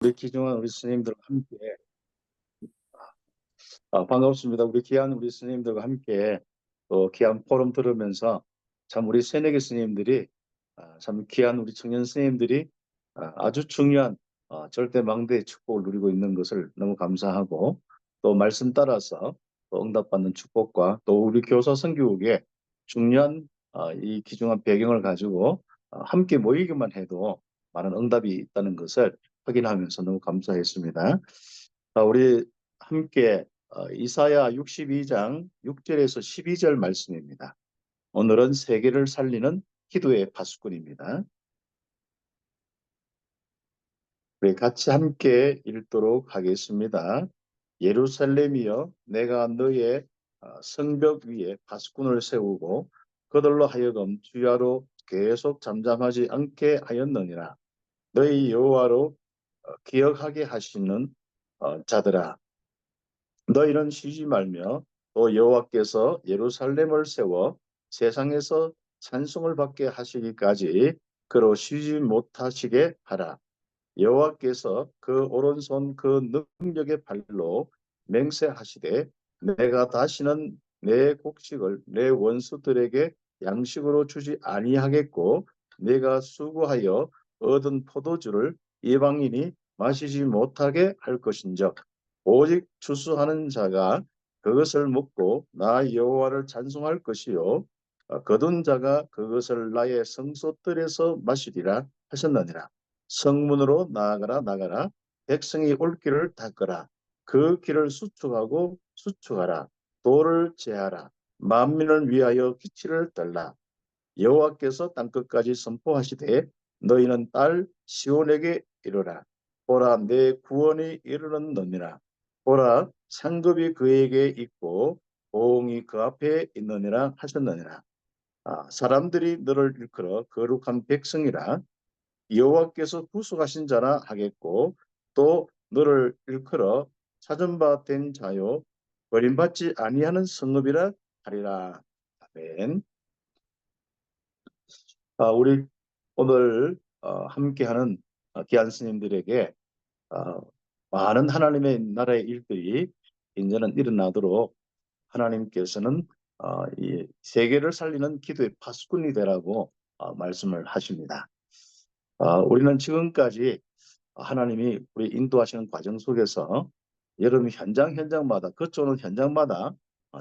우리 귀중한 우리 스님들과 함께 반갑습니다. 우리 귀한 우리 스님들과 함께 또 귀한 포럼 들으면서 참 우리 새내기 스님들이 참 귀한 우리 청년 스님들이 아주 중요한 절대 망대의 축복을 누리고 있는 것을 너무 감사하고 또 말씀 따라서 또 응답받는 축복과 또 우리 교사 선교국의 중요한 이 귀중한 배경을 가지고 함께 모이기만 해도 많은 응답이 있다는 것을 확인하면서 너무 감사했습니다. 우리 함께 이사야 62장 6절에서 12절 말씀입니다. 오늘은 세계를 살리는 기도의 파수꾼입니다. 우리 같이 함께 읽도록 하겠습니다. 예루살렘이여, 내가 너의 성벽 위에 파수꾼을 세우고 그들로 하여금 주야로 계속 잠잠하지 않게 하였느니라. 너희 여호와로 기억하게 하시는 자들아, 너희는 쉬지 말며 또 여호와께서 예루살렘을 세워 세상에서 찬송을 받게 하시기까지 그로 쉬지 못하시게 하라. 여호와께서 그 오른손 그 능력의 발로 맹세하시되 내가 다시는 내 곡식을 내 원수들에게 양식으로 주지 아니하겠고 내가 수고하여 얻은 포도주를 이방인이 마시지 못하게 할 것인즉 오직 추수하는 자가 그것을 먹고 나 여호와를 찬송할 것이요 거둔 자가 그것을 나의 성소들에서 마시리라 하셨느니라. 성문으로 나아가라 나가라. 백성이 올 길을 닦으라. 그 길을 수축하고 수축하라. 돌을 제하라. 만민을 위하여 기치를 떨라. 여호와께서 땅끝까지 선포하시되 너희는 딸 시온에게 이르라. 보라, 내 구원이 이르렀느니라. 보라, 상급이 그에게 있고 보응이 그 앞에 있느니라 하셨느니라. 사람들이 너를 일컬어 거룩한 백성이라 여호와께서 구속하신 자라 하겠고 또 너를 일컬어 찾은 바 된 자요 버림받지 아니하는 성읍이라 하리라. 아멘. 우리 오늘 함께하는 귀한 스님들에게 어, 많은 하나님의 나라의 일들이 이제는 일어나도록 하나님께서는 이 세계를 살리는 기도의 파수꾼이 되라고 말씀을 하십니다. 우리는 지금까지 하나님이 우리 인도하시는 과정 속에서 여러분 현장마다 거쳐오는 현장마다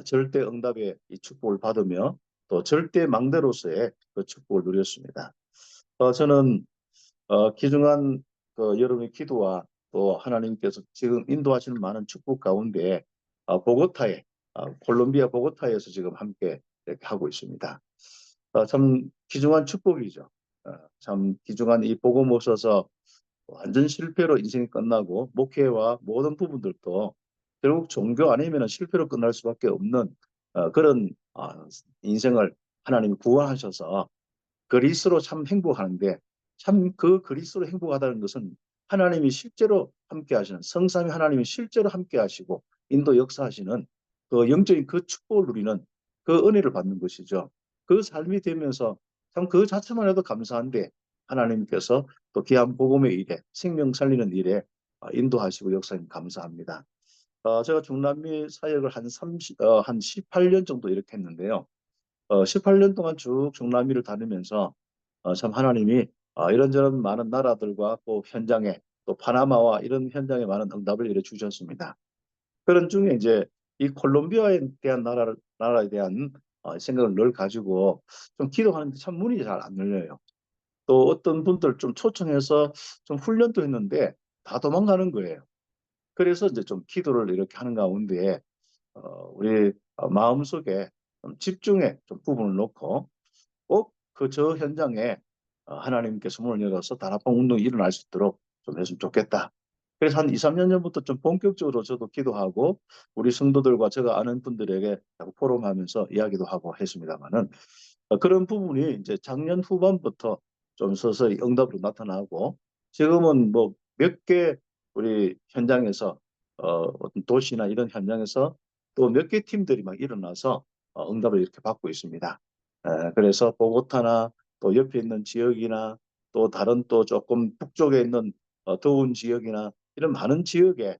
절대 응답의 이 축복을 받으며 또 절대 망대로서의 그 축복을 누렸습니다. 저는 귀중한 여러분의 기도와 또 하나님께서 지금 인도하시는 많은 축복 가운데 보고타에 콜롬비아 보고타에서 지금 함께 이렇게 하고 있습니다. 참 귀중한 축복이죠. 참 귀중한 이 복음 없어서 완전 실패로 인생이 끝나고 목회와 모든 부분들도 결국 종교 아니면 실패로 끝날 수밖에 없는 그런 인생을 하나님이 구원하셔서 그리스로 참 행복하는데 참 그 그리스로 행복하다는 것은 하나님이 실제로 함께 하시는 성삼위 하나님이 실제로 함께 하시고 인도 역사하시는 그 영적인 그 축복을 누리는 그 은혜를 받는 것이죠. 그 삶이 되면서 참 그 자체만 해도 감사한데 하나님께서 또 귀한 복음의 일에 생명 살리는 일에 인도하시고 역사님 감사합니다. 제가 중남미 사역을 한 18년 정도 이렇게 했는데요. 18년 동안 쭉 중남미를 다니면서 참 하나님이 이런저런 많은 나라들과 또 현장에 또 파나마와 이런 현장에 많은 응답을 이래 주셨습니다. 그런 중에 이제 이 콜롬비아에 대한 나라에 대한 생각을 늘 가지고 좀 기도하는데 참 문이 잘 안 열려요. 또 어떤 분들 좀 초청해서 좀 훈련도 했는데 다 도망가는 거예요. 그래서 이제 좀 기도를 이렇게 하는 가운데 우리 마음속에 좀 집중의 좀 부분을 놓고 꼭 그 저 현장에 하나님께서 문을 열어서 다락방 운동이 일어날 수 있도록 좀 했으면 좋겠다. 그래서 한 2, 3년 전부터 좀 본격적으로 저도 기도하고 우리 성도들과 제가 아는 분들에게 포럼하면서 이야기도 하고 했습니다만은 그런 부분이 이제 작년 후반부터 좀 서서히 응답으로 나타나고 지금은 뭐 몇 개 우리 현장에서 어떤 도시나 이런 현장에서 또 몇 개 팀들이 막 일어나서 응답을 이렇게 받고 있습니다. 그래서 보고타나 또 옆에 있는 지역이나 또 다른 또 조금 북쪽에 있는 더운 지역이나 이런 많은 지역에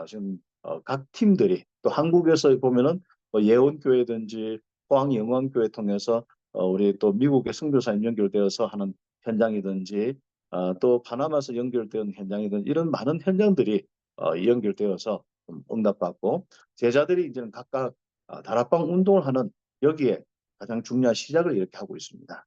지금 각 팀들이 또 한국에서 보면은 예원교회든지 포항영광교회 통해서 우리 또 미국의 선교사님 연결되어서 하는 현장이든지 또 파나마에서 연결된 현장이든 이런 많은 현장들이 연결되어서 응답받고 제자들이 이제는 각각 다락방 운동을 하는 여기에 가장 중요한 시작을 이렇게 하고 있습니다.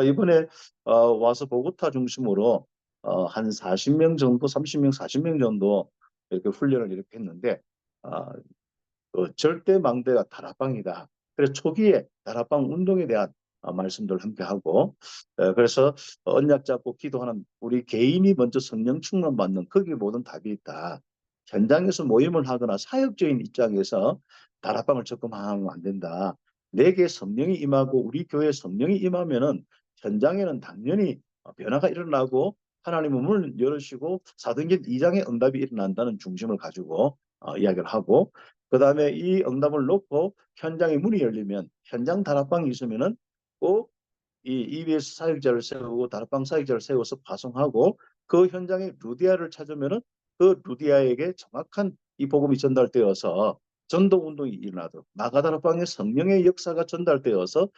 이번에 와서 보고타 중심으로 한 40명 정도, 30명, 40명 정도 이렇게 훈련을 이렇게 했는데 어, 절대 망대가 다락방이다. 그래서 초기에 다락방 운동에 대한 말씀들 함께 하고 그래서 언약 잡고 기도하는 우리 개인이 먼저 성령 충만 받는 거기에 모든 답이 있다. 현장에서 모임을 하거나 사역적인 입장에서 다락방을 접근하면 안 된다. 내게 성령이 임하고 우리 교회에 성령이 임하면은 현장에는 당연히 변화가 일어나고 하나님의 문을 열으시고 사도행전 2장의 응답이 일어난다는 중심을 가지고 이야기를 하고 그다음에 이 응답을 놓고 현장에 문이 열리면 현장 다락방이 있으면은 꼭 이 EBS 사역자를 세우고 다락방 사역자를 세워서 파송하고 그 현장에 루디아를 찾으면은 그 루디아에게 정확한 이 복음이 전달되어서 전도 운동이 일어나도록 마가다락방의 성령의 역사가 전달되어서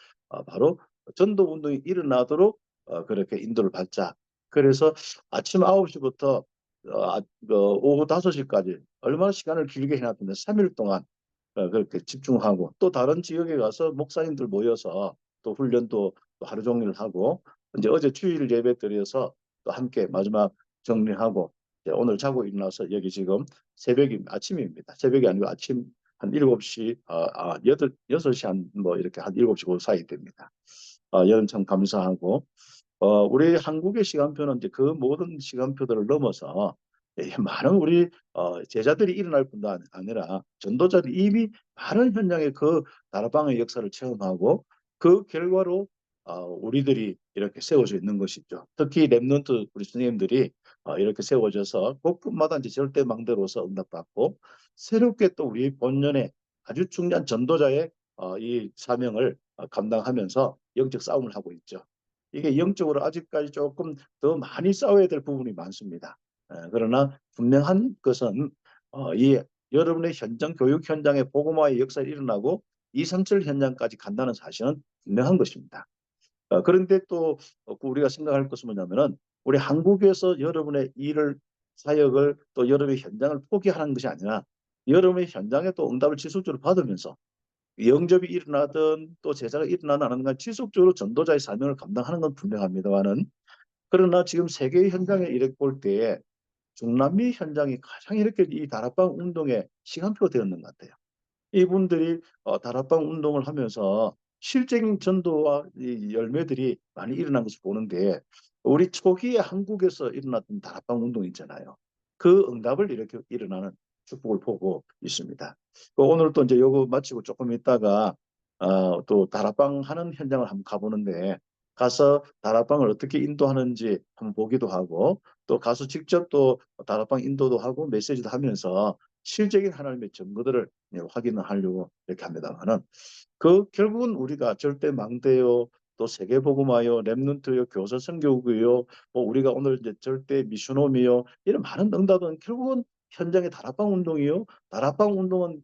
바로 전도 운동이 일어나도록 그렇게 인도를 받자. 그래서 아침 9시부터 오후 5시까지 얼마나 시간을 길게 해놨던데 3일 동안 그렇게 집중하고 또 다른 지역에 가서 목사님들 모여서 또 훈련도 또 하루 종일 하고 이제 어제 주일 예배 드려서 또 함께 마지막 정리하고 이제 오늘 자고 일어나서 여기 지금 새벽이 아침입니다. 새벽이 아니고 아침 한 7시, 6시 한 뭐 이렇게 한 7시 그 사이 됩니다. 여름 참 감사하고 우리 한국의 시간표는 이제 그 모든 시간표들을 넘어서 많은 우리 제자들이 일어날 뿐도 아니라 전도자들이 이미 많은 현장의 그 다락방의 역사를 체험하고 그 결과로 우리들이 이렇게 세워져 있는 것이죠. 특히 랩런트 우리 선생님들이 이렇게 세워져서 곳곳마다 이제 절대망대로서 응답받고 새롭게 또 우리 본연의 아주 중요한 전도자의 이 사명을 감당하면서 영적 싸움을 하고 있죠. 이게 영적으로 아직까지 조금 더 많이 싸워야 될 부분이 많습니다. 그러나 분명한 것은 이 여러분의 현장 교육 현장에 복음화의 역사가 일어나고 237 현장까지 간다는 사실은 분명한 것입니다. 그런데 또 우리가 생각할 것은 뭐냐면은 우리 한국에서 여러분의 일을 사역을 또 여러분의 현장을 포기하는 것이 아니라 여러분의 현장에 또 응답을 지속적으로 받으면서 영접이 일어나든 또 제자가 일어나든 안 하는 건 지속적으로 전도자의 사명을 감당하는 건 분명합니다만은 그러나 지금 세계 현장에 이렇게 볼 때에 중남미 현장이 가장 이렇게 이 다락방 운동에 시간표가 되었는 것 같아요. 이분들이 다락방 운동을 하면서 실적인 전도와 이 열매들이 많이 일어난 것을 보는데 우리 초기에 한국에서 일어났던 다락방 운동 있잖아요. 그 응답을 이렇게 일어나는 축복을 보고 있습니다. 오늘 또 이제 요거 마치고 조금 있다가 또 다락방 하는 현장을 한번 가보는데 가서 다락방을 어떻게 인도하는지 한번 보기도 하고 또 가서 직접 또 다락방 인도도 하고 메시지도 하면서 실적인 하나님의 증거들을 확인을 하려고 이렇게 합니다만은 그 결국은 우리가 절대 망대요 또 세계복음화요 렘넌트요 교사 선교구요 뭐 우리가 오늘 이제 절대 미션홈이요 이런 많은 응답은 결국은 현장의 다락방 운동이요 다락방 운동은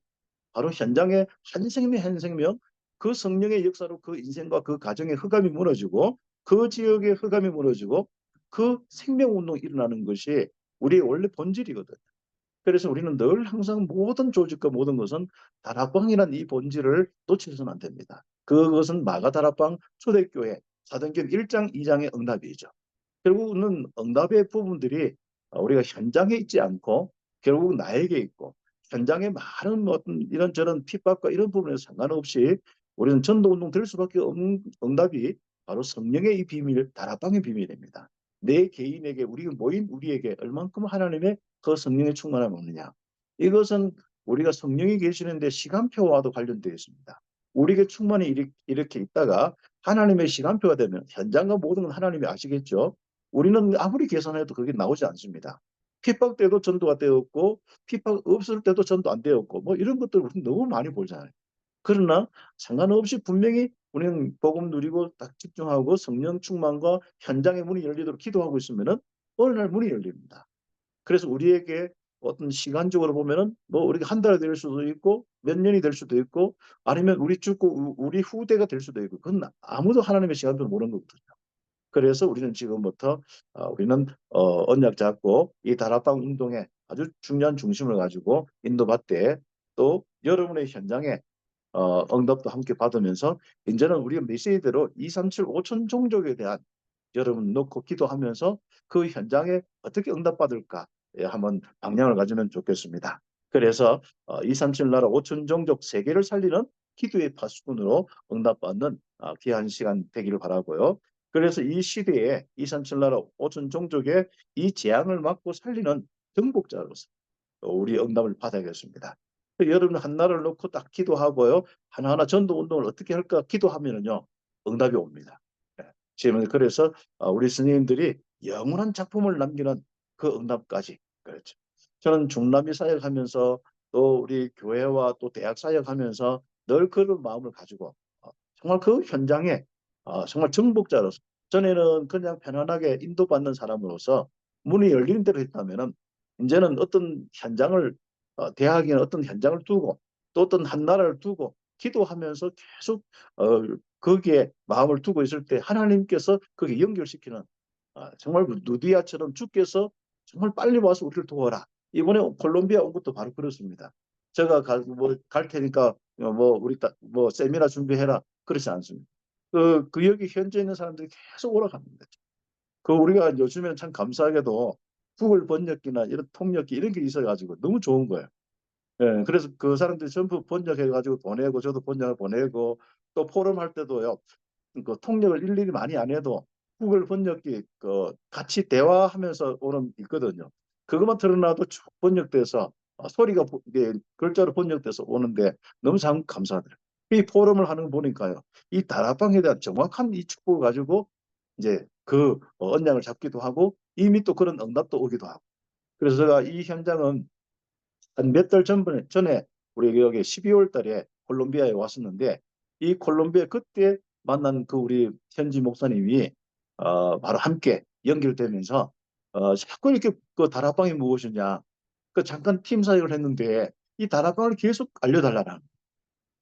바로 현장의 한 생명 한 생명 그 성령의 역사로 그 인생과 그 가정의 흑암이 무너지고 그 지역의 흑암이 무너지고 그 생명 운동이 일어나는 것이 우리의 원래 본질이거든. 그래서 우리는 늘 항상 모든 조직과 모든 것은 다락방이라는 이 본질을 놓치서는 안 됩니다. 그것은 마가다락방 초대교회 사도행전 1장 2장의 응답이죠. 결국은 응답의 부분들이 우리가 현장에 있지 않고 결국 나에게 있고 현장에 많은 어떤 이런저런 핍박과 이런 부분에서 상관없이 우리는 전도운동 될 수밖에 없는 응답이 바로 성령의 이 비밀, 다락방의 비밀입니다. 내 개인에게 우리 모인 우리에게 얼만큼 하나님의 그 성령의 충만함이 없느냐. 이것은 우리가 성령이 계시는데 시간표와도 관련되어 있습니다. 우리에게 충만이 이렇게 있다가 하나님의 시간표가 되면 현장과 모든 건 하나님이 아시겠죠. 우리는 아무리 계산해도 그게 나오지 않습니다. 핍박 때도 전도가 되었고 핍박 없을 때도 전도 안 되었고 뭐 이런 것들 우리는 너무 많이 보잖아요. 그러나 상관없이 분명히 우리는 복음 누리고 딱 집중하고 성령 충만과 현장의 문이 열리도록 기도하고 있으면은 어느 날 문이 열립니다. 그래서 우리에게 어떤 시간적으로 보면은 뭐 우리가 한 달이 될 수도 있고 몇 년이 될 수도 있고 아니면 우리 죽고 우리 후대가 될 수도 있고 그건 아무도 하나님의 시간표를 모르는 거거든요. 그래서 우리는 지금부터 우리는 언약 잡고 이 다락방 운동에 아주 중요한 중심을 가지고 인도받되 또 여러분의 현장에 응답도 함께 받으면서 이제는 우리가 메시지대로 237 5천 종족에 대한 여러분 놓고 기도하면서 그 현장에 어떻게 응답받을까 한번 방향을 가지면 좋겠습니다. 그래서 237 나라 5천 종족 세계를 살리는 기도의 파수꾼으로 응답받는 귀한 시간 되기를 바라고요. 그래서 이 시대에 237 나라 5천 종족의 이 재앙을 막고 살리는 정복자로서 우리 응답을 받아야겠습니다. 여러분 한 나라를 놓고 딱 기도하고요. 하나하나 전도 운동을 어떻게 할까 기도하면은요. 응답이 옵니다. 예. 지금 그래서 우리 스님들이 영원한 작품을 남기는 그 응답까지. 그렇죠. 저는 중남미 사역하면서 또 우리 교회와 또 대학 사역하면서 늘 그런 마음을 가지고 정말 그 현장에 정말 정복자로서 전에는 그냥 편안하게 인도받는 사람으로서 문이 열리는 대로 했다면은 이제는 어떤 현장을 대학에 어떤 현장을 두고 또 어떤 한 나라를 두고 기도하면서 계속 어, 거기에 마음을 두고 있을 때 하나님께서 거기에 연결시키는 정말 누디아처럼 주께서 정말 빨리 와서 우리를 도와라. 이번에 콜롬비아 온 것도 바로 그렇습니다. 제가 갈 테니까 뭐 우리 뭐 세미나 준비해라. 그렇지 않습니다. 그 여기 현재 있는 사람들이 계속 오락합니다. 그 우리가 요즘에는 참 감사하게도 구글 번역기나 이런 통역기 이런 게 있어가지고 너무 좋은 거예요. 예, 그래서 그 사람들이 전부 번역해가지고 보내고 저도 번역을 보내고 또 포럼 할 때도요. 그 통역을 일일이 많이 안 해도 구글 번역기 그 같이 대화하면서 오는 있거든요. 그것만 틀어놔도 쭉 번역돼서 소리가 이게 글자로 번역돼서 오는데 너무 참 감사하더라고요. 이 포럼을 하는 거 보니까요. 이 다락방에 대한 정확한 이 축복을 가지고 이제 그 언양을 잡기도 하고 이미 또 그런 응답도 오기도 하고. 그래서 제가 이 현장은 한 몇 달 전에 우리 여기 12월 달에 콜롬비아에 왔었는데 이 콜롬비아 그때 만난 그 우리 현지 목사님이 바로 함께 연결되면서 자꾸 이렇게 그 다락방이 무엇이냐 그 잠깐 팀 사역을 했는데 이 다락방을 계속 알려달라는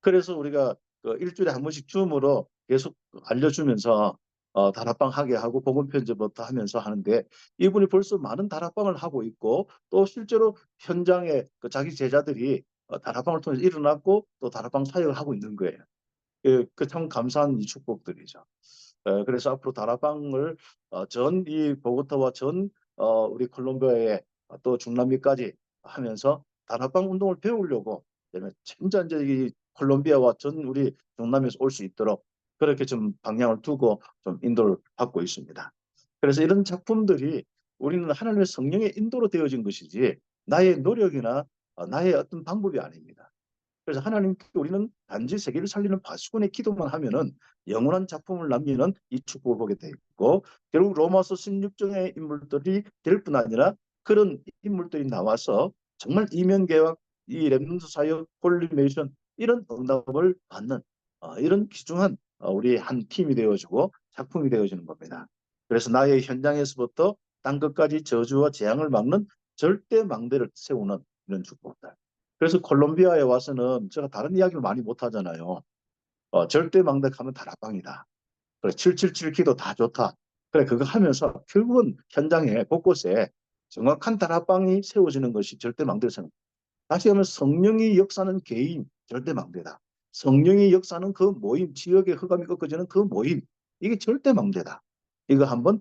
그래서 우리가 그 일주일에 한 번씩 줌으로 계속 알려주면서 다락방 하게 하고 복음 편집부터 하면서 하는데 이분이 벌써 많은 다락방을 하고 있고 또 실제로 현장에 그 자기 제자들이 다락방을 통해서 일어났고 또 다락방 사역을 하고 있는 거예요. 그참 감사한 이 축복들이죠. 그래서 앞으로 다락방을 전 이 보고타와 전 우리 콜롬비아에 또 중남미까지 하면서 다락방 운동을 배우려고 그다음에 진짜 이제 이 콜롬비아와 전 우리 중남미에서 올 수 있도록 그렇게 좀 방향을 두고 좀 인도를 받고 있습니다. 그래서 이런 작품들이 우리는 하나님의 성령의 인도로 되어진 것이지 나의 노력이나 나의 어떤 방법이 아닙니다. 그래서 하나님께 우리는 단지 세계를 살리는 바수꾼의 기도만 하면은 영원한 작품을 남기는 이 축복을 보게 되고 결국 로마서 16장의 인물들이 될 뿐 아니라 그런 인물들이 나와서 정말 이면개와 이 렘넌트 사역 콜리메이션 이런 응답을 받는 이런 귀중한 우리 한 팀이 되어주고 작품이 되어지는 겁니다. 그래서 나의 현장에서부터 땅 끝까지 저주와 재앙을 막는 절대 망대를 세우는 이런 축복들. 그래서 콜롬비아에 와서는 제가 다른 이야기를 많이 못 하잖아요. 절대 망대하면 다락방이다. 그래 777 기도 다 좋다. 그래 그거 하면서 결국은 현장에 곳곳에 정확한 다락방이 세워지는 것이 절대 망대를 세우는 다시 하면 성령이 역사는 개인 절대 망대다. 성령이 역사는 그 모임, 지역의 흑암이 꺾어지는 그 모임, 이게 절대 망대다. 이거 한번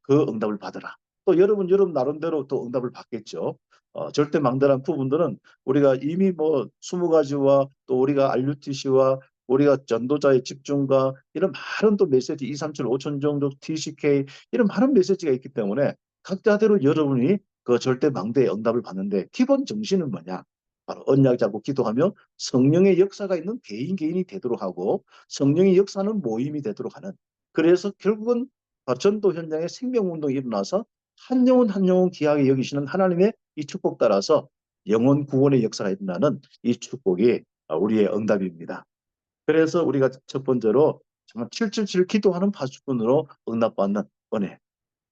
그 응답을 받으라. 또 여러분 나름대로 또 응답을 받겠죠. 절대 망대란 부분들은 우리가 이미 뭐 20가지와 또 우리가 RUTC와 우리가 전도자의 집중과 이런 많은 또 메시지 237 5천 정도 TCK 이런 많은 메시지가 있기 때문에 각자대로 여러분이 그 절대 망대의 응답을 받는데 기본 정신은 뭐냐? 바로 언약 잡고 기도하며 성령의 역사가 있는 개인 개인이 되도록 하고 성령의 역사는 모임이 되도록 하는 그래서 결국은 전도 현장에 생명운동이 일어나서 한 영혼 한 영혼 귀하게 여기시는 하나님의 이 축복 따라서 영혼 구원의 역사가 일어나는 이 축복이 우리의 응답입니다. 그래서 우리가 첫 번째로 정말 777 기도하는 파수꾼으로 응답받는 은혜.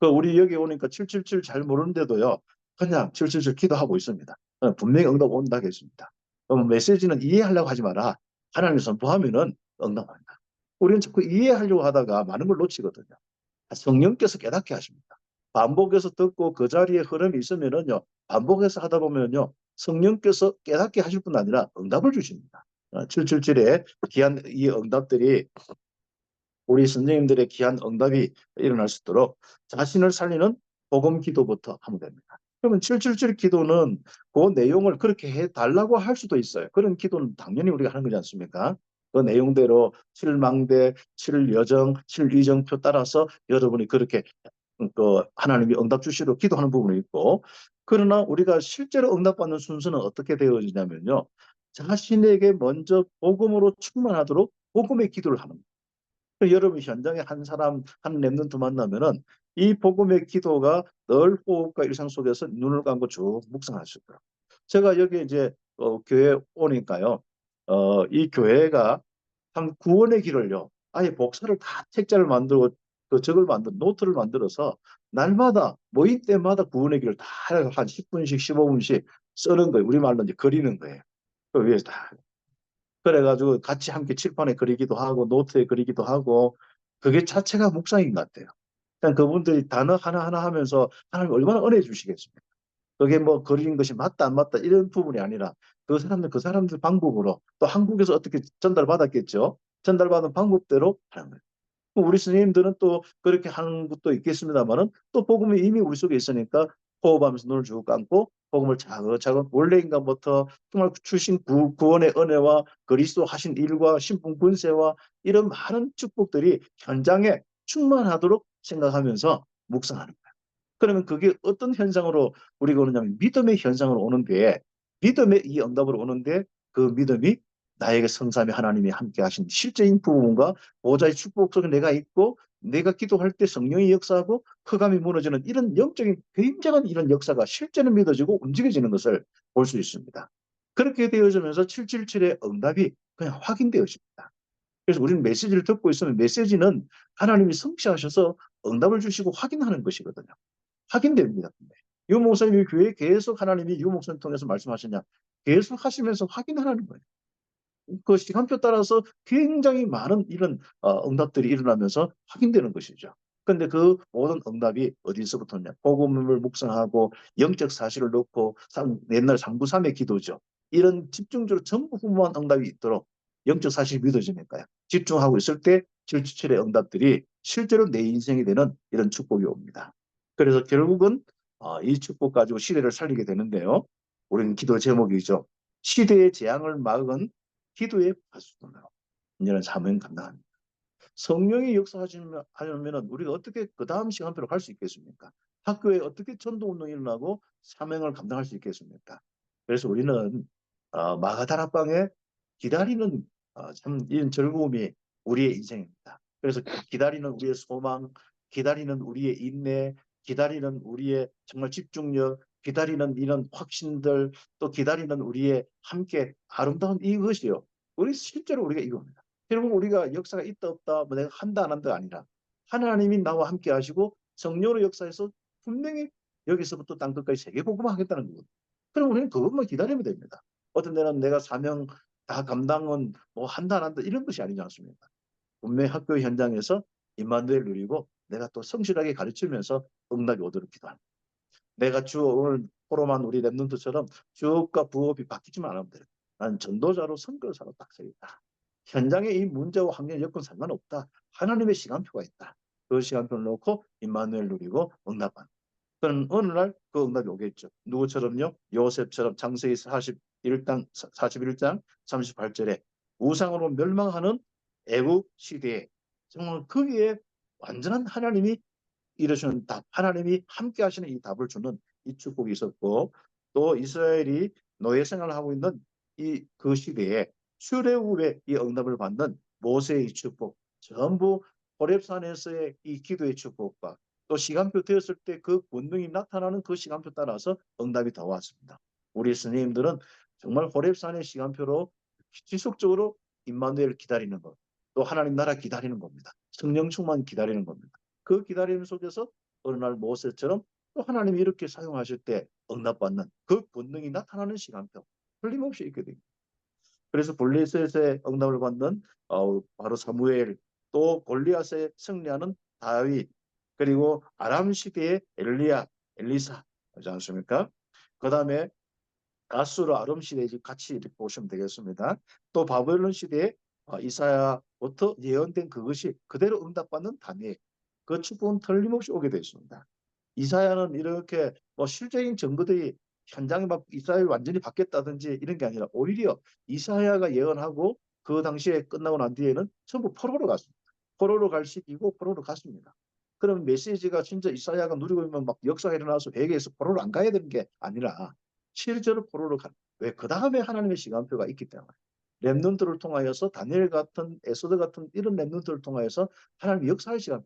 그 우리 여기 오니까 777 잘 모르는데도요. 그냥 질질질 기도하고 있습니다. 분명히 응답 온다 했습니다. 그럼 메시지는 이해하려고 하지 마라. 하나님 선포하면은 응답한다. 우리는 자꾸 이해하려고 하다가 많은 걸 놓치거든요. 성령께서 깨닫게 하십니다. 반복해서 듣고 그 자리에 흐름이 있으면은요, 반복해서 하다 보면요, 성령께서 깨닫게 하실 뿐 아니라 응답을 주십니다. 777에 귀한 이 응답들이 우리 선생님들의 귀한 응답이 일어날 수 있도록 자신을 살리는 복음 기도부터 하면 됩니다. 그러면 777 기도는 그 내용을 그렇게 해달라고 할 수도 있어요. 그런 기도는 당연히 우리가 하는 거지 않습니까? 그 내용대로 7망대, 7여정, 7위정표 따라서 여러분이 그렇게 그 하나님이 응답 주시로 기도하는 부분이 있고, 그러나 우리가 실제로 응답받는 순서는 어떻게 되어지냐면요. 자신에게 먼저 복음으로 충만하도록 복음의 기도를 하는 거예요. 여러분 현장에 한 사람, 한 랩런트 만나면은 이 복음의 기도가 늘 호흡과 일상 속에서 눈을 감고 쭉 묵상하실 거예요. 제가 여기 이제 교회 오니까요. 이 교회가 한 구원의 길을요. 아예 복사를 다 책자를 만들고 그 적을 만든 노트를 만들어서 날마다 모임 때마다 구원의 길을 다 한 10분씩 15분씩 쓰는 거예요. 우리말로 이제 그리는 거예요. 그 위에서 다. 그래가지고 같이 함께 칠판에 그리기도 하고 노트에 그리기도 하고 그게 자체가 묵상인 것 같아요. 그냥 그분들이 단어 하나하나 하면서 하나님 얼마나 은혜 주시겠습니까? 그게 뭐 그린 것이 맞다 안 맞다 이런 부분이 아니라 그 사람들 방법으로 또 한국에서 어떻게 전달받았겠죠. 전달받은 방법대로 하는 거예요. 우리 스님들은 또 그렇게 하는 것도 있겠습니다만은 또 복음이 이미 우리 속에 있으니까 호흡하면서 눈을 쭉 감고 복음을 차근차근 원래 인간부터 정말 주신 구원의 은혜와 그리스도 하신 일과 신분 군세와 이런 많은 축복들이 현장에 충만하도록 생각하면서 묵상하는 거예요. 그러면 그게 어떤 현상으로 우리가 오느냐면 믿음의 현상으로 오는데 믿음의 이 응답으로 오는데 그 믿음이 나에게 성삼위 하나님이 함께 하신 실제인 부분과 보좌의 축복 속에 내가 있고 내가 기도할 때 성령이 역사하고 흑암이 무너지는 이런 영적인 굉장한 이런 역사가 실제는 믿어지고 움직여지는 것을 볼 수 있습니다. 그렇게 되어지면서 777의 응답이 그냥 확인되어집니다. 그래서 우리는 메시지를 듣고 있으면 메시지는 하나님이 성취하셔서 응답을 주시고 확인하는 것이거든요. 확인됩니다. 유 목사님이 교회에 계속 하나님이 유 목사님 통해서 말씀하셨냐. 계속 하시면서 확인하라는 거예요. 그 시간표 따라서 굉장히 많은 이런 응답들이 일어나면서 확인되는 것이죠. 근데 그 모든 응답이 어디서부터냐. 복음을 묵상하고 영적 사실을 넣고 옛날 상부삼의 기도죠. 이런 집중적으로 전부 후무한 응답이 있도록 영적 사실이 믿어지니까요. 집중하고 있을 때 777의 응답들이 실제로 내 인생이 되는 이런 축복이 옵니다. 그래서 결국은 이 축복 가지고 시대를 살리게 되는데요. 우리는 기도 제목이죠. 시대의 재앙을 막은 기도의 파수꾼으로 이제는 사명 감당합니다. 성령이 역사하시면 우리가 어떻게 그 다음 시간표로 갈 수 있겠습니까? 학교에 어떻게 전도운동이 일어나고 사명을 감당할 수 있겠습니까? 그래서 우리는 마가다락방에 기다리는 참 이런 즐거움이 우리의 인생입니다. 그래서 기다리는 우리의 소망, 기다리는 우리의 인내, 기다리는 우리의 정말 집중력, 기다리는 이런 확신들, 또 기다리는 우리의 함께 아름다운 이것이요. 우리 실제로 우리가 이겁니다. 결국 우리가 역사가 있다 없다, 뭐 내가 한다 안 한다가 아니라 하나님이 나와 함께 하시고 성령의 역사에서 분명히 여기서부터 땅 끝까지 세계복음화 하겠다는 거거든요. 그럼 우리는 그것만 기다리면 됩니다. 어떤 데는 내가 사명 다 감당은 뭐 한다 안 한다 이런 것이 아니지 않습니까? 분명히 학교 현장에서 임마누엘 누리고 내가 또 성실하게 가르치면서 응답이 오도록 기도합니다. 내가 주 오늘 포로만 우리 랩런트처럼 주업과 부업이 바뀌지만 않으면 돼요. 난 전도자로 선교사로 딱 서있다. 현장에 이 문제와 환경 여건 상관없다. 하나님의 시간표가 있다. 그 시간표를 놓고 임마누엘 누리고 응답하는. 그럼 어느 날 그 응답이 오겠죠. 누구처럼요? 요셉처럼 창세기 41장 38절에 우상으로 멸망하는 애국 시대에 정말 거기에 완전한 하나님이 이루시는 답, 하나님이 함께 하시는 이 답을 주는 이 축복이 있었고 또 이스라엘이 노예 생활을 하고 있는 이 그 시대에 출애굽의 이 응답을 받는 모세의 축복 전부 호렙산에서의 이 기도의 축복과 또 시간표 되었을 때 그 본능이 나타나는 그 시간표 따라서 응답이 더 왔습니다. 우리 스님들은 정말 호렙산의 시간표로 지속적으로 임마누엘을 기다리는 것, 또 하나님 나라 기다리는 겁니다. 성령 충만 기다리는 겁니다. 그 기다림 속에서 어느 날 모세처럼 또 하나님이 이렇게 사용하실 때 응답받는 그 본능이 나타나는 시간표 틀림없이 있게 됩니다. 그래서 블레셋의 응답을 받는 바로 사무엘, 또 골리앗에 승리하는 다윗, 그리고 아람 시대의 엘리야, 엘리사, 그렇지 않습니까? 그 다음에 아수르 아람 시대 같이 이렇게 보시면 되겠습니다. 또 바벨론 시대에 이사야부터 예언된 그것이 그대로 응답받는 다니엘, 그 축복은 틀림없이 오게 되어 있습니다. 이사야는 이렇게 뭐 실제적인 증거들이 현장에 막 이스라엘 완전히 바뀌었다든지 이런 게 아니라 오히려 이사야가 예언하고 그 당시에 끝나고 난 뒤에는 전부 포로로 갔습니다. 포로로 갈 시기고 포로로 갔습니다. 그럼 메시지가 진짜 이사야가 누리고 있는 막 역사가 일어나서 회개해서 포로로 안 가야 되는 게 아니라 실제로 포로로 간. 왜? 그 다음에 하나님의 시간표가 있기 때문에. 렘넌트를 통하여서 다니엘 같은 에스더 같은 이런 렘넌트를 통하여서 하나님의 역사의 시간.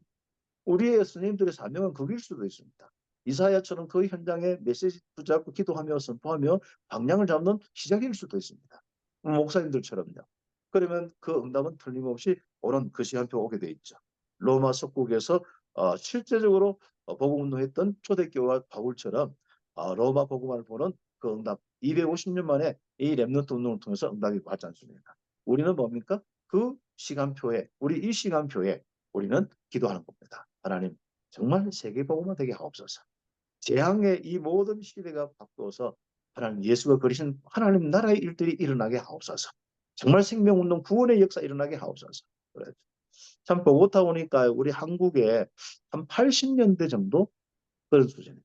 우리의 스님들의 사명은 그길 수도 있습니다. 이사야처럼 그 현장에 메시지 붙잡고 기도하며 선포하며 방향을 잡는 시작일 수도 있습니다. 목사님들처럼요. 그러면 그 응답은 틀림없이 오는 그 시간표가 오게 돼 있죠. 로마 석국에서 실제적으로 복음운동했던 초대교와 바울처럼 로마 복음을 보는 그 응답 250년 만에 이 렘넌트 운동을 통해서 응답이 왔지 않습니까? 우리는 뭡니까? 그 시간표에 우리 이 시간표에 우리는 기도하는 겁니다. 하나님 정말 세계복음화 되게 하옵소서. 재앙의 이 모든 시대가 바뀌어서 하나님 예수가 그리신 하나님 나라의 일들이 일어나게 하옵소서. 정말 생명운동 구원의 역사 일어나게 하옵소서. 그래. 참 보고타 보니까 우리 한국에 한 80년대 정도 그런 수준이에요.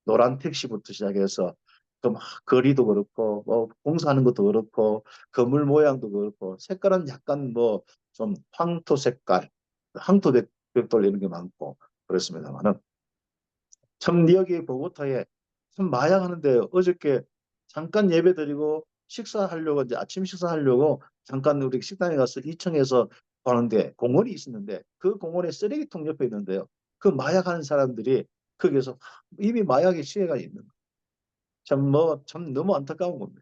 노란 택시부터 시작해서 그 막 거리도 그렇고 뭐 공사하는 것도 그렇고 건물 모양도 그렇고 색깔은 약간 뭐 좀 황토 색깔, 황토 벽돌 이런 게 많고 그렇습니다만은 참 여기 보고타에 참 마약하는데 어저께 잠깐 예배 드리고 식사하려고 이제 아침 식사하려고 잠깐 우리 식당에 가서 2층에서 보는데 공원이 있었는데 그 공원에 쓰레기통 옆에 있는데요. 그 마약하는 사람들이 거기서 이미 마약에 취해가 있는 참 뭐 참 너무 안타까운 겁니다.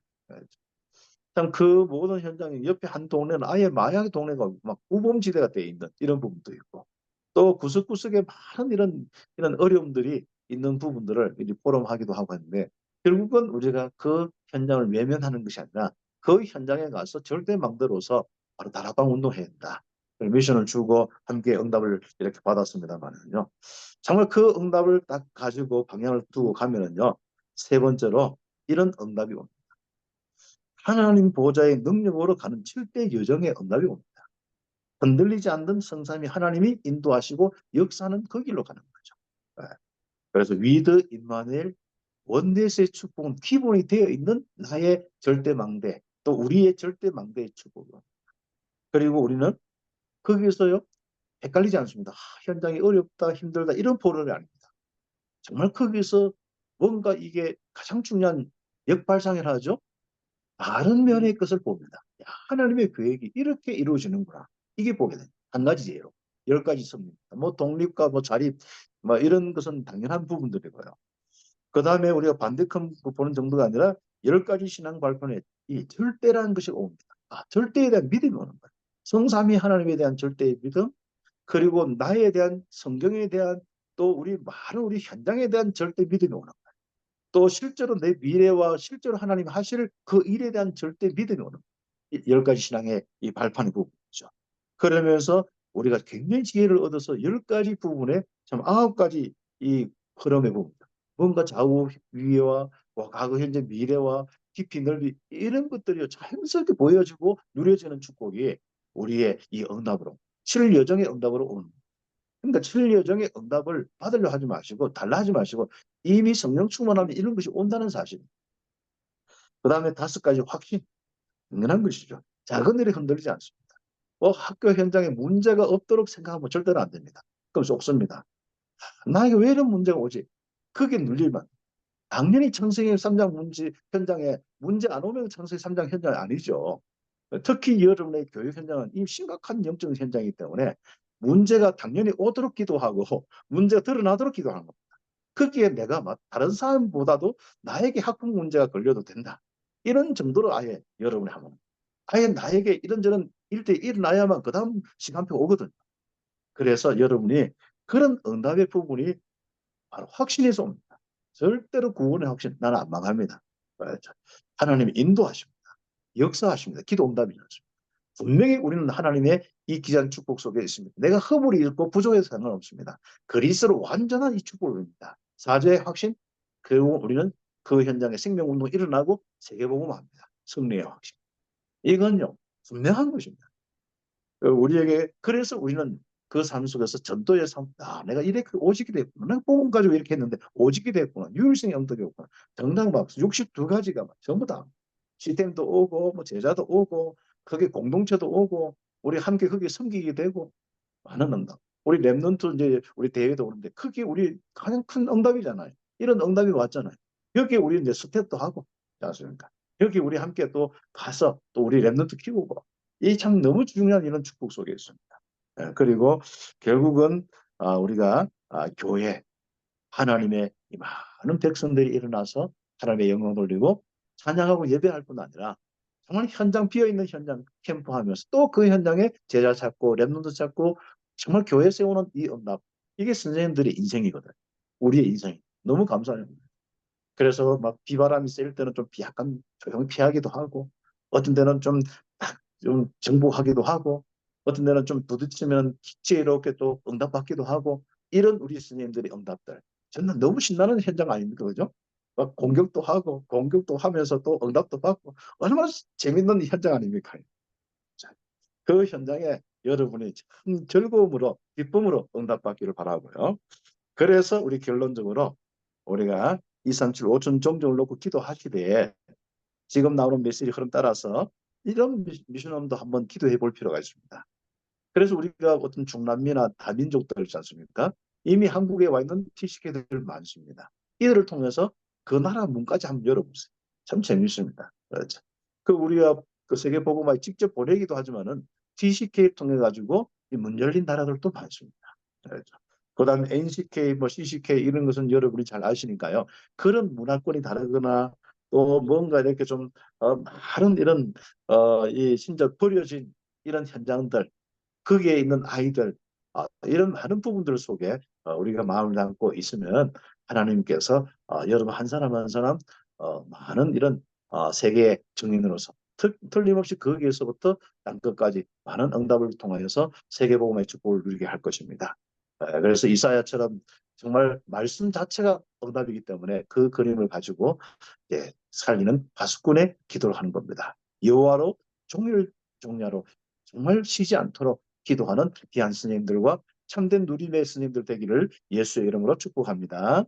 참 그 모든 현장에 옆에 한 동네는 아예 마약 동네가 막 우범지대가 돼 있는 이런 부분도 있고 또 구석구석에 많은 이런 어려움들이 있는 부분들을 이제 포럼하기도 하고 하는데 결국은 우리가 그 현장을 외면하는 것이 아니라 그 현장에 가서 절대 망대로서 바로 다락방 운동해야 된다. 미션을 주고 함께 응답을 이렇게 받았습니다만은요. 정말 그 응답을 딱 가지고 방향을 두고 가면은요. 세 번째로 이런 응답이 옵니다. 하나님 보좌의 능력으로 가는 7대 여정의 응답이 옵니다. 흔들리지 않는 성삼이 하나님이 인도하시고 역사는 그 길로 가는 거죠. 그래서 위드 임마누엘 원넷의 축복은 기본이 되어 있는 나의 절대망대 또 우리의 절대망대의 축복은 그리고 우리는 거기서요 헷갈리지 않습니다. 현장이 어렵다 힘들다 이런 포럼이 아닙니다. 정말 거기서 뭔가 이게 가장 중요한 역발상을 하죠. 다른 면의 것을 봅니다. 야, 하나님의 계획이 이렇게 이루어지는구나. 이게 보게 됩니다. 한 가지 예로. 10가지 섭니다. 뭐 독립과 뭐 자립 뭐 이런 것은 당연한 부분들이고요. 그 다음에 우리가 반대편 보는 정도가 아니라 10가지 신앙 발표에 이 절대라는 것이 옵니다. 절대에 대한 믿음이 오는 거예요. 성삼위 하나님에 대한 절대의 믿음 그리고 나에 대한 성경에 대한 또 우리 많은 우리 현장에 대한 절대 믿음이 오는 거예요. 또 실제로 내 미래와 실제로 하나님 하실 그 일에 대한 절대 믿음이 오는 10가지 신앙의 이 발판의 부분이죠. 그러면서 우리가 굉장히 지혜를 얻어서 10가지 부분에 참 9가지 이 흐름의 부분 뭔가 좌우 위와 과거 현재 미래와 깊이 넓이 이런 것들이 자연스럽게 보여지고 누려지는 축복이 우리의 이 응답으로 7여정의 응답으로 오는 그러니까 7여정의 응답을 받으려 하지 마시고 달라 하지 마시고 이미 성령 충만하면 이런 것이 온다는 사실. 그 다음에 5가지 확신. 당연한 것이죠. 작은 일에 흔들리지 않습니다. 학교 현장에 문제가 없도록 생각하면 절대로 안 됩니다. 그럼 속습니다. 나에게 왜 이런 문제가 오지? 그게 눌리면 당연히 창세기 3장 문제 현장에 문제 안 오면 창세기 3장 현장이 아니죠. 특히 여러분의 교육 현장은 이 심각한 영적 현장이기 때문에 문제가 당연히 오도록 기도하고 문제가 드러나도록 기도하는 겁니다. 거기에 내가 막 다른 사람보다도 나에게 학폭 문제가 걸려도 된다. 이런 정도로 아예 여러분이 하면 아예 나에게 이런저런 일들이 일어나야만 그 다음 시간표 오거든요. 그래서 여러분이 그런 응답의 부분이 바로 확신에서 옵니다. 절대로 구원의 확신 나는 안 망합니다. 하나님이 인도하십니다. 역사하십니다. 기도 응답이 있습니다. 분명히 우리는 하나님의 이 귀한 축복 속에 있습니다. 내가 허물이 있고 부족해서 상관없습니다. 그리스도로 완전한 이 축복을 입니다. 사죄의 확신, 결국 우리는 그 현장에 생명운동이 일어나고 세계복음화합니다. 승리의 확신. 이건요, 분명한 것입니다. 우리에게 그래서 우리는 그 삶 속에서 전도의 삶, 내가 이렇게 오직이 됐구나. 내가 복음 가지고 이렇게 했는데 오직이 됐구나. 유일성의 영덕이 없구나. 정당박 62가지가 전부 다 시스템도 오고 뭐 제자도 오고 거기 공동체도 오고 우리 함께 거기에 섬기게 되고 많은 응답. 우리 랩런트 이제 우리 대회도 오는데 그게 우리 가장 큰 응답이잖아요. 이런 응답이 왔잖아요. 여기 우리 이제 스텝도 하고, 않습니까? 여기 우리 함께 또 가서 또 우리 랩런트 키우고 이 참 너무 중요한 이런 축복 속에 있습니다. 그리고 결국은 우리가 교회 하나님의 이 많은 백성들이 일어나서 하나님의 영광을 돌리고 찬양하고 예배할 뿐 아니라 정말 현장 비어있는 현장 캠프하면서 또 그 현장에 제자 찾고 랩런트 찾고 정말 교회 세우는 이 응답 이게 선생님들의 인생이거든. 우리의 인생 너무 감사합니다. 그래서 막 비바람이 셀 때는 좀 약간 조용히 피하기도 하고 어떤 데는 좀 정복하기도 하고 어떤 데는 좀 부딪히면 지혜롭게 또 응답받기도 하고 이런 우리 스님들의 응답들 저는 너무 신나는 현장 아닙니까 그죠? 막 공격도 하고 공격도 하면서 또 응답도 받고 얼마나 재밌는 현장 아닙니까? 자, 그 현장에 여러분이 참 즐거움으로 기쁨으로 응답받기를 바라고요. 그래서 우리 결론적으로 우리가 237 5천 종종을 놓고 기도하시되 지금 나오는 메시지 흐름 따라서 이런 미션홈도 한번 기도해 볼 필요가 있습니다. 그래서 우리가 어떤 중남미나 다민족들 있지 않습니까? 이미 한국에 와 있는 TCK들 많습니다. 이들을 통해서 그 나라 문까지 한번 열어보세요. 참 재밌습니다. 그렇죠. 그 우리가 그 세계보고마에 직접 보내기도 하지만은 TCK 통해 가지고 문 열린 나라들도 많습니다. 그렇죠. 그다음 NCK, 뭐 CCK 이런 것은 여러분이 잘 아시니까요. 그런 문화권이 다르거나 또 뭔가 이렇게 좀 많은 이런 이 진짜 버려진 이런 현장들 거기에 있는 아이들 이런 많은 부분들 속에 우리가 마음을 담고 있으면 하나님께서 여러분 한 사람 한 사람 많은 이런 세계 증인으로서 틀림없이 거기에서부터 땅끝까지 많은 응답을 통하여서 세계복음의 축복을 누리게 할 것입니다. 그래서 이사야처럼 정말 말씀 자체가 응답이기 때문에 그 그림을 가지고 살리는 파수꾼의 기도를 하는 겁니다. 여호와로 종일 종야로 정말 쉬지 않도록 기도하는 귀한 스님들과 참된 누림의 스님들 되기를 예수의 이름으로 축복합니다.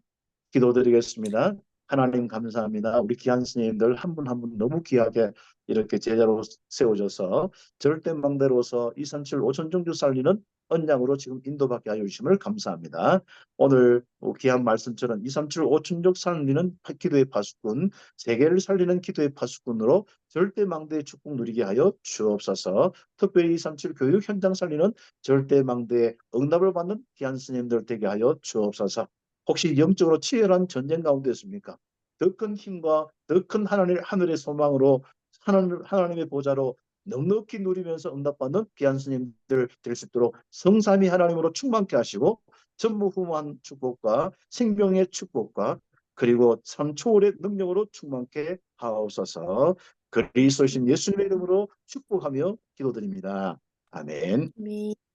기도드리겠습니다. 하나님 감사합니다. 우리 귀한 스님들 한 분 한 분 너무 귀하게 이렇게 제자로 세워져서 절대망대로서 237 5천정주 살리는 언양으로 지금 인도받게 하여 주심을 감사합니다. 오늘 귀한 말씀처럼 237 5천족 살리는 기도의 파수꾼, 세계를 살리는 기도의 파수꾼으로 절대망대의 축복 누리게 하여 주옵소서. 특별히 237 교육 현장 살리는 절대망대의 응답을 받는 귀한 스님들 되게 하여 주옵소서. 혹시 영적으로 치열한 전쟁 가운데 있습니까? 더 큰 힘과 더 큰 하늘의 소망으로 하나님의 보좌로 넉넉히 누리면서 응답받는 귀한 스님들 될 수 있도록 성삼위 하나님으로 충만케 하시고 전무후무한 축복과 생명의 축복과 그리고 참 초월의 능력으로 충만케 하옵소서. 그리스도신 예수님의 이름으로 축복하며 기도드립니다. 아멘. 아멘.